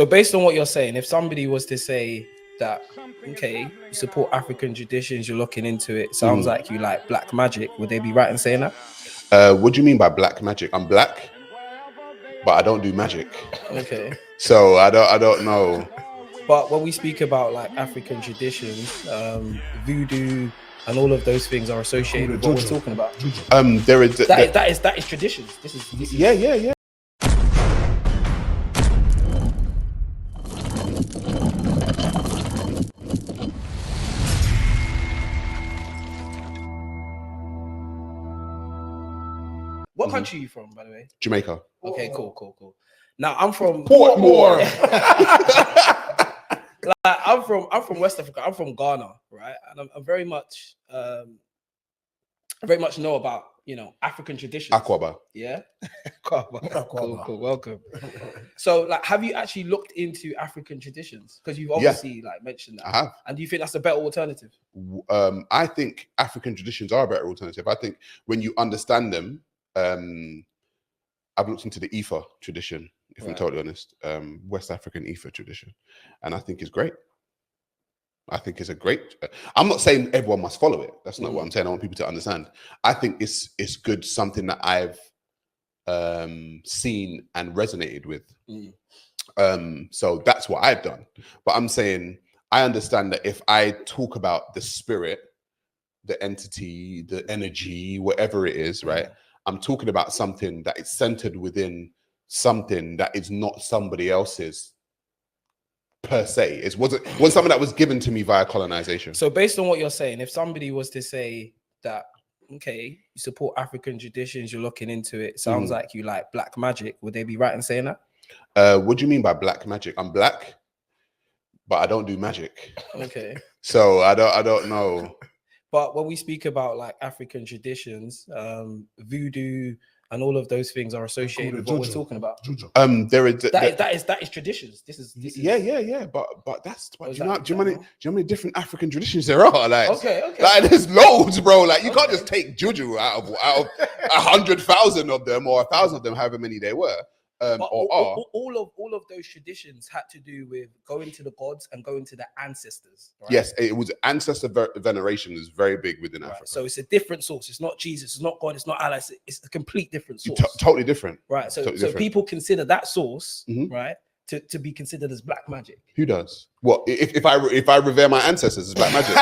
So based on what you're saying, if somebody was to say that, okay, you support African traditions, you're looking into it, sounds like you like black magic, would they be right in saying that? What do you mean by black magic? I'm black, but I don't do magic. Okay. So I don't know. But when we speak about like African traditions, voodoo and all of those things are associated with what we're talking about. There is that is traditions. This is yeah. What country are you from, by the way? Jamaica. Okay, cool. Now I'm from Portmore. Like, I'm from West Africa. I'm from Ghana, right? And I'm very much I very much know about, you know, African traditions. Akwaba. Yeah. Cool. Welcome. So, like, have you actually looked into African traditions? Because you've obviously like mentioned that. I have. And do you think that's a better alternative? I think African traditions are a better alternative. I think when you understand them, I've looked into the Ifa tradition, if I'm totally honest, West African Ifa tradition, and I think it's great. I think it's a great. I'm not saying everyone must follow it. That's not what I'm saying. I want people to understand. I think it's good, something that I've seen and resonated with. So that's what I've done. But I'm saying I understand that if I talk about the spirit, the entity, the energy, whatever it is, right? I'm talking about something that is centered within something that is not somebody else's per se. It wasn't something that was given to me via colonization. So based on what you're saying, if somebody was to say that, okay, you support African traditions, you're looking into it, sounds like you like black magic, would they be right in saying that? What do you mean by black magic? I'm black, but I don't do magic. Okay. So I don't know. But when we speak about like African traditions, voodoo and all of those things are associated with what we're talking about. That is traditions. This is yeah. But that's do you know how many different African traditions there are? Like, okay. Like, there's loads, bro. Like, you can't just take juju out of 100,000 of them or 1,000 of them, however many they were. All of those traditions had to do with going to the gods and going to the ancestors. Right? Yes, it was ancestor veneration is very big within Africa. So it's a different source. It's not Jesus. It's not God. It's not Allah. It's a complete different source. Totally different. Right. So people consider that source, right, to be considered as black magic. Who does? What if I revere my ancestors as black magic?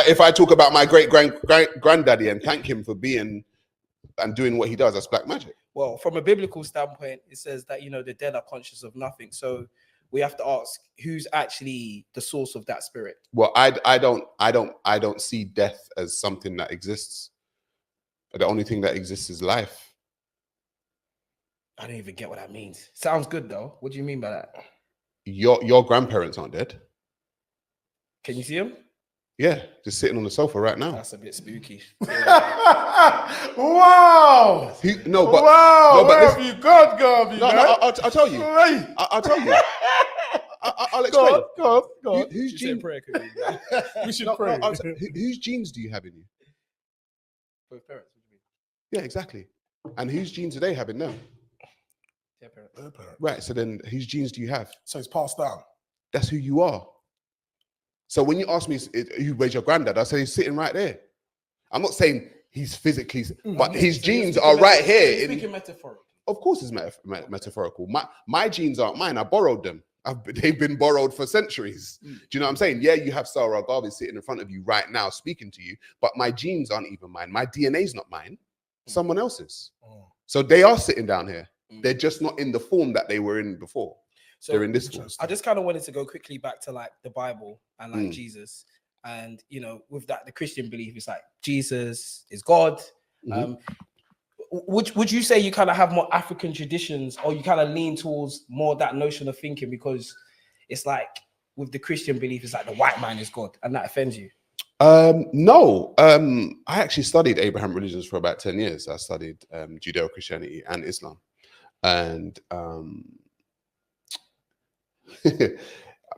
if I talk about my great granddaddy and thank him for being and doing what he does, that's black magic. Well, from a biblical standpoint, it says that, you know, the dead are conscious of nothing. So we have to ask, who's actually the source of that spirit? Well, I don't see death as something that exists. The only thing that exists is life. I don't even get what that means. Sounds good though. What do you mean by that? Your grandparents aren't dead. Can you see them? Yeah, just sitting on the sofa right now. That's a bit spooky. Wow! Where have you got, Garvey? No, I'll tell you. I'll tell you. I'll explain. Go on. Whose genes? We should pray. Whose genes do you have in you? Both parents. What do you mean? Yeah, exactly. And whose genes do they have in them? Their parents. Right. So then, whose genes do you have? So it's passed down. That's who you are. So when you ask me where's your granddad, I say he's sitting right there. I'm not saying he's physically, but his genes are right here. Speaking metaphorically. Of course, it's metaphorical. My genes aren't mine. I borrowed them. They've been borrowed for centuries. Do you know what I'm saying? Yeah, you have Sa Ra Garvey sitting in front of you right now speaking to you, but my genes aren't even mine. My DNA's not mine. Someone else's. So they are sitting down here. They're just not in the form that they were in before. So they're in this form. I just kind of wanted to go quickly back to like the Bible and like Jesus. And, you know, with that, the Christian belief is like Jesus is God. Would you say you kind of have more African traditions, or you kind of lean towards more that notion of thinking, because it's like with the Christian belief, it's like the white man is God, and that offends you? No. I actually studied Abraham religions for about 10 years. I studied Judeo-Christianity and Islam. And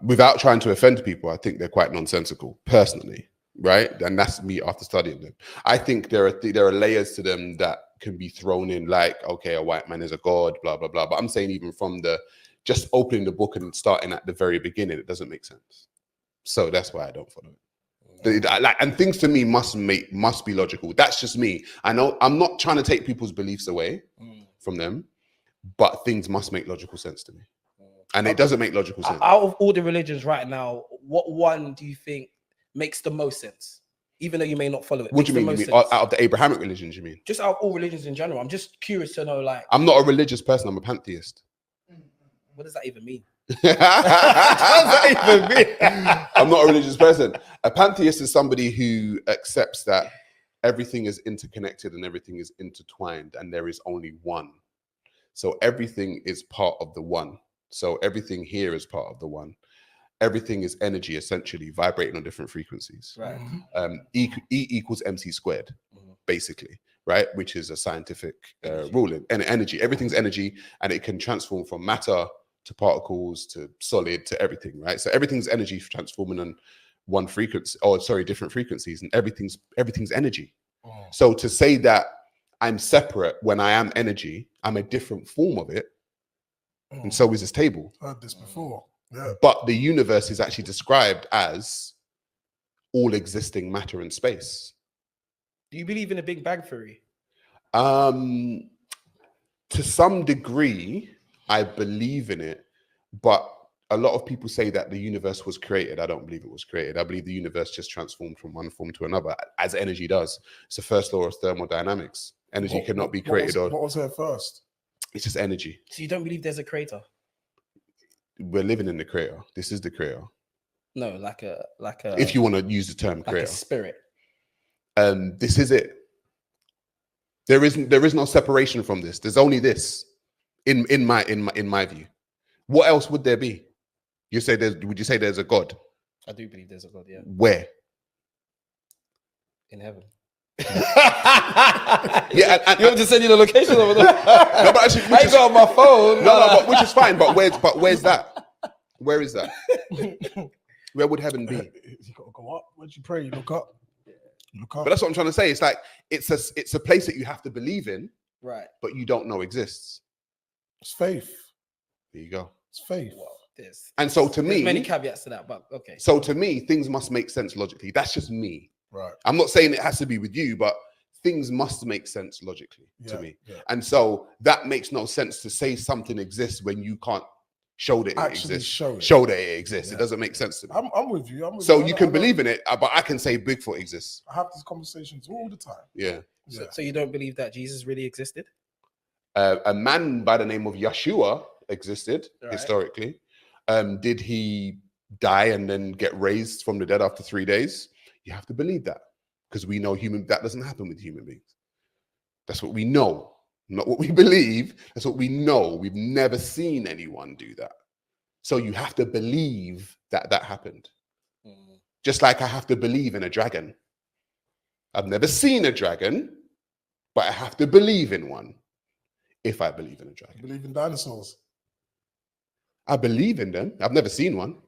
without trying to offend people, I think they're quite nonsensical, personally. right? And that's me after studying them. I think there are layers to them that can be thrown in, like, okay, a white man is a god, blah blah blah. But I'm saying even from the just opening the book and starting at the very beginning, it doesn't make sense. So that's why I don't follow it. And things to me must be logical. That's just me. I know I'm not trying to take people's beliefs away from them, but things must make logical sense to me. And it doesn't make logical sense. Out of all the religions right now, what one do you think makes the most sense? Even though you may not follow it. What do you mean? Out of the Abrahamic religions, you mean? Just out of all religions in general. I'm just curious to know, like... I'm not a religious person. I'm a pantheist. What does that even mean? What does that even mean? I'm not a religious person. A pantheist is somebody who accepts that everything is interconnected and everything is intertwined and there is only one. So everything is part of the one. So everything here is part of the one. Everything is energy, essentially, vibrating on different frequencies. Right. E equals MC squared, basically, right? Which is a scientific ruling. And energy, everything's energy, and it can transform from matter to particles to solid to everything, right? So everything's energy transforming on one frequency, different frequencies, and everything's energy. So to say that I'm separate when I am energy, I'm a different form of it, and so is this table. Heard this before. Yeah. But the universe is actually described as all existing matter and space. Do you believe in a Big Bang theory? To some degree, I believe in it, but a lot of people say that the universe was created. I don't believe it was created. I believe the universe just transformed from one form to another, as energy does. It's the first law of thermodynamics. Energy cannot be created. What was there first? It's just energy. So you don't believe there's a creator? We're living in the creator. This is the creator. No, like a. If you want to use the term creator, like a spirit. This is it. There is no separation from this. There's only this. In my view, what else would there be? Would you say there's a God? I do believe there's a God. Yeah. Where? In heaven. Yeah, you want to send you the location over there? No, but actually, I got on my phone. No, but which is fine. But where's that? Where is that? Where would heaven be? You gotta go up. When you pray, you look up. You look up. But that's what I'm trying to say. It's like it's a place that you have to believe in, right? But you don't know exists. It's faith. There you go. It's faith. Well, and so to me, many caveats to that, but okay. So to me, things must make sense logically. That's just me. Right. I'm not saying it has to be with you, but things must make sense logically to me. Yeah. And so that makes no sense to say something exists when you can't show that it exists. Show that it exists. Yeah. It doesn't make sense to me. I'm with you. So you can believe in it, but I can say Bigfoot exists. I have these conversations all the time. Yeah. So you don't believe that Jesus really existed? A man by the name of Yeshua existed historically. Did he die and then get raised from the dead after 3 days? You have to believe that, because we know that doesn't happen with human beings. That's what we know, not what we believe. That's what we know. We've never seen anyone do that. So you have to believe that happened. Just like I have to believe in a dragon. I've never seen a dragon, but I have to believe in one. If I believe in a dragon. I believe in dinosaurs. I believe in them. I've never seen one.